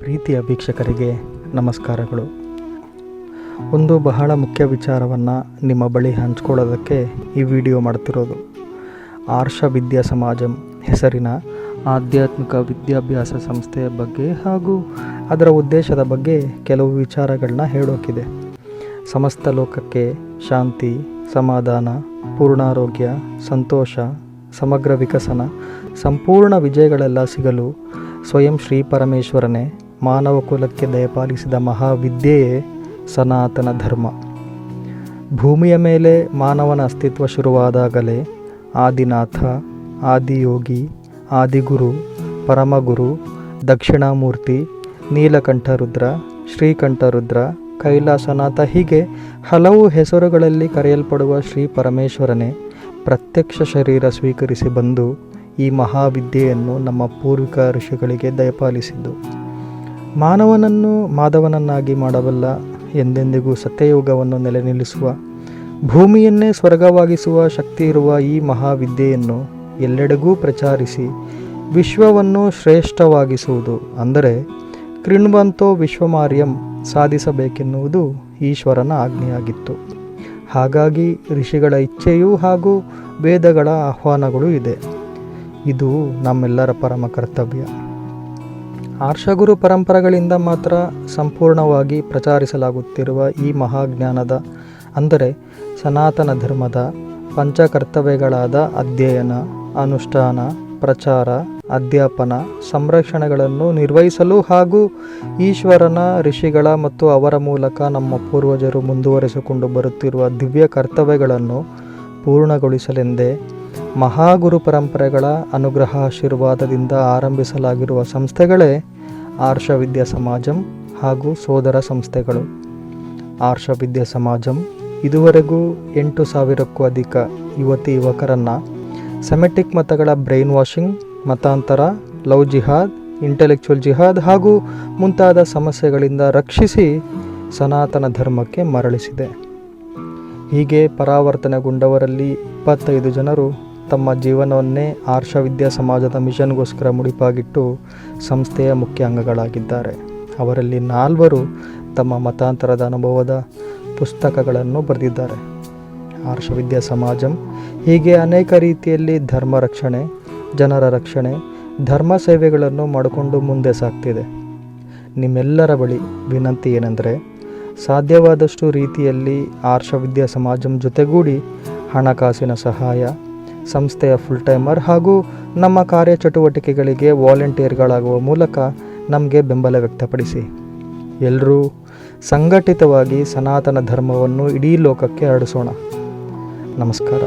ಪ್ರೀತಿಯ ವೀಕ್ಷಕರಿಗೆ ನಮಸ್ಕಾರಗಳು. ಒಂದು ಬಹಳ ಮುಖ್ಯ ವಿಚಾರವನ್ನು ನಿಮ್ಮ ಬಳಿ ಹಂಚ್ಕೊಳ್ಳೋದಕ್ಕೆ ಈ ವಿಡಿಯೋ ಮಾಡ್ತಿರೋದು. ಆರ್ಷ ವಿದ್ಯಾ ಸಮಾಜಂ ಹೆಸರಿನ ಆಧ್ಯಾತ್ಮಿಕ ವಿದ್ಯಾಭ್ಯಾಸ ಸಂಸ್ಥೆಯ ಬಗ್ಗೆ ಹಾಗೂ ಅದರ ಉದ್ದೇಶದ ಬಗ್ಗೆ ಕೆಲವು ವಿಚಾರಗಳನ್ನ ಹೇಳೋಕ್ಕಿದೆ. ಸಮಸ್ತ ಲೋಕಕ್ಕೆ ಶಾಂತಿ, ಸಮಾಧಾನ, ಪೂರ್ಣಾರೋಗ್ಯ, ಸಂತೋಷ, ಸಮಗ್ರ ವಿಕಸನ, ಸಂಪೂರ್ಣ ವಿಜಯಗಳೆಲ್ಲ ಸಿಗಲು ಸ್ವಯಂ ಶ್ರೀ ಪರಮೇಶ್ವರನೇ ಮಾನವ ಕುಲಕ್ಕೆ ದಯಪಾಲಿಸಿದ ಮಹಾವಿದ್ಯೆಯೇ ಸನಾತನ ಧರ್ಮ. ಭೂಮಿಯ ಮೇಲೆ ಮಾನವನ ಅಸ್ತಿತ್ವ ಶುರುವಾದಾಗಲೇ ಆದಿನಾಥ, ಆದಿಯೋಗಿ, ಆದಿಗುರು, ಪರಮಗುರು, ದಕ್ಷಿಣಾಮೂರ್ತಿ, ನೀಲಕಂಠರುದ್ರ, ಶ್ರೀಕಂಠರುದ್ರ, ಕೈಲಾಸನಾಥ ಹೀಗೆ ಹಲವು ಹೆಸರುಗಳಲ್ಲಿ ಕರೆಯಲ್ಪಡುವ ಶ್ರೀ ಪರಮೇಶ್ವರನೇ ಪ್ರತ್ಯಕ್ಷ ಶರೀರ ಸ್ವೀಕರಿಸಿ ಬಂದು ಈ ಮಹಾವಿದ್ಯೆಯನ್ನು ನಮ್ಮ ಪೂರ್ವಿಕ ಋಷಿಗಳಿಗೆ ದಯಪಾಲಿಸಿದ್ದು. ಮಾನವನನ್ನು ಮಾಧವನನ್ನಾಗಿ ಮಾಡಬಲ್ಲ, ಎಂದೆಂದಿಗೂ ಸತ್ಯಯುಗವನ್ನು ನೆಲೆ ನಿಲ್ಲಿಸುವ, ಭೂಮಿಯನ್ನೇ ಸ್ವರ್ಗವಾಗಿಸುವ ಶಕ್ತಿ ಇರುವ ಈ ಮಹಾವಿದ್ಯೆಯನ್ನು ಎಲ್ಲೆಡೆಗೂ ಪ್ರಚಾರಿಸಿ ವಿಶ್ವವನ್ನು ಶ್ರೇಷ್ಠವಾಗಿಸುವುದು, ಅಂದರೆ ಕೃಣ್ವಂತೋ ವಿಶ್ವಮಾರ್ಯಂ ಸಾಧಿಸಬೇಕೆನ್ನುವುದು ಈಶ್ವರನ ಆಜ್ಞೆಯಾಗಿತ್ತು. ಹಾಗಾಗಿ ಋಷಿಗಳ ಇಚ್ಛೆಯೂ ಹಾಗೂ ವೇದಗಳ ಆಹ್ವಾನಗಳು ಇದೆ. ಇದು ನಮ್ಮೆಲ್ಲರ ಪರಮ ಕರ್ತವ್ಯ. ಆರ್ಷಗುರು ಪರಂಪರೆಗಳಿಂದ ಮಾತ್ರ ಸಂಪೂರ್ಣವಾಗಿ ಪ್ರಚಾರಿಸಲಾಗುತ್ತಿರುವ ಈ ಮಹಾಜ್ಞಾನದ, ಅಂದರೆ ಸನಾತನ ಧರ್ಮದ ಪಂಚಕರ್ತವ್ಯಗಳಾದ ಅಧ್ಯಯನ, ಅನುಷ್ಠಾನ, ಪ್ರಚಾರ, ಅಧ್ಯಾಪನ, ಸಂರಕ್ಷಣೆಗಳನ್ನು ನಿರ್ವಹಿಸಲು ಹಾಗೂ ಈಶ್ವರನ, ಋಷಿಗಳ ಮತ್ತು ಅವರ ಮೂಲಕ ನಮ್ಮ ಪೂರ್ವಜರು ಮುಂದುವರೆಸಿಕೊಂಡು ಬರುತ್ತಿರುವ ದಿವ್ಯ ಕರ್ತವ್ಯಗಳನ್ನು ಪೂರ್ಣಗೊಳಿಸಲೆಂದೇ ಮಹಾಗುರು ಪರಂಪರೆಗಳ ಅನುಗ್ರಹ ಆಶೀರ್ವಾದದಿಂದ ಆರಂಭಿಸಲಾಗಿರುವ ಸಂಸ್ಥೆಗಳೇ ಆರ್ಷ ವಿದ್ಯಾ ಸಮಾಜಂ ಹಾಗೂ ಸೋದರ ಸಂಸ್ಥೆಗಳು. ಆರ್ಷ ವಿದ್ಯಾ ಸಮಾಜಂ ಇದುವರೆಗೂ 8,000ಕ್ಕೂ ಅಧಿಕ ಯುವತಿ ಯುವಕರನ್ನು ಸೆಮೆಟಿಕ್ ಮತಗಳ ಬ್ರೈನ್ ವಾಷಿಂಗ್, ಮತಾಂತರ, ಲವ್ ಜಿಹಾದ್, ಇಂಟೆಲೆಕ್ಚುಯಲ್ ಜಿಹಾದ್ ಹಾಗೂ ಮುಂತಾದ ಸಮಸ್ಯೆಗಳಿಂದ ರಕ್ಷಿಸಿ ಸನಾತನ ಧರ್ಮಕ್ಕೆ ಮರಳಿಸಿದೆ. ಹೀಗೆ ಪರಾವರ್ತನೆಗೊಂಡವರಲ್ಲಿ 25 ಜನರು ತಮ್ಮ ಜೀವನವನ್ನೇ ಆರ್ಷ ವಿದ್ಯಾ ಸಮಾಜದ ಮಿಷನ್ಗೋಸ್ಕರ ಮುಡಿಪಾಗಿಟ್ಟು ಸಂಸ್ಥೆಯ ಮುಖ್ಯ ಅಂಗಗಳಾಗಿದ್ದಾರೆ. ಅವರಲ್ಲಿ 4 ತಮ್ಮ ಮತಾಂತರದ ಅನುಭವದ ಪುಸ್ತಕಗಳನ್ನು ಬರೆದಿದ್ದಾರೆ. ಆರ್ಷ ವಿದ್ಯಾ ಸಮಾಜಂ ಹೀಗೆ ಅನೇಕ ರೀತಿಯಲ್ಲಿ ಧರ್ಮ ರಕ್ಷಣೆ, ಜನರ ರಕ್ಷಣೆ, ಧರ್ಮ ಸೇವೆಗಳನ್ನು ಮಾಡಿಕೊಂಡು ಮುಂದೆ ಸಾಗ್ತಿದೆ. ನಿಮ್ಮೆಲ್ಲರ ಬಳಿ ವಿನಂತಿ ಏನೆಂದರೆ, ಸಾಧ್ಯವಾದಷ್ಟು ರೀತಿಯಲ್ಲಿ ಆರ್ಷ ವಿದ್ಯಾ ಸಮಾಜಂ ಜೊತೆಗೂಡಿ ಹಣಕಾಸಿನ ಸಹಾಯ, ಸಂಸ್ಥೆಯ ಫುಲ್ ಟೈಮರ್ ಹಾಗೂ ನಮ್ಮ ಕಾರ್ಯಚಟುವಟಿಕೆಗಳಿಗೆ ವಾಲಂಟಿಯರ್ಗಳಾಗುವ ಮೂಲಕ ನಮಗೆ ಬೆಂಬಲ ವ್ಯಕ್ತಪಡಿಸಿ. ಎಲ್ಲರೂ ಸಂಘಟಿತವಾಗಿ ಸನಾತನ ಧರ್ಮವನ್ನು ಇಡೀ ಲೋಕಕ್ಕೆ ಹರಡಿಸೋಣ. ನಮಸ್ಕಾರ.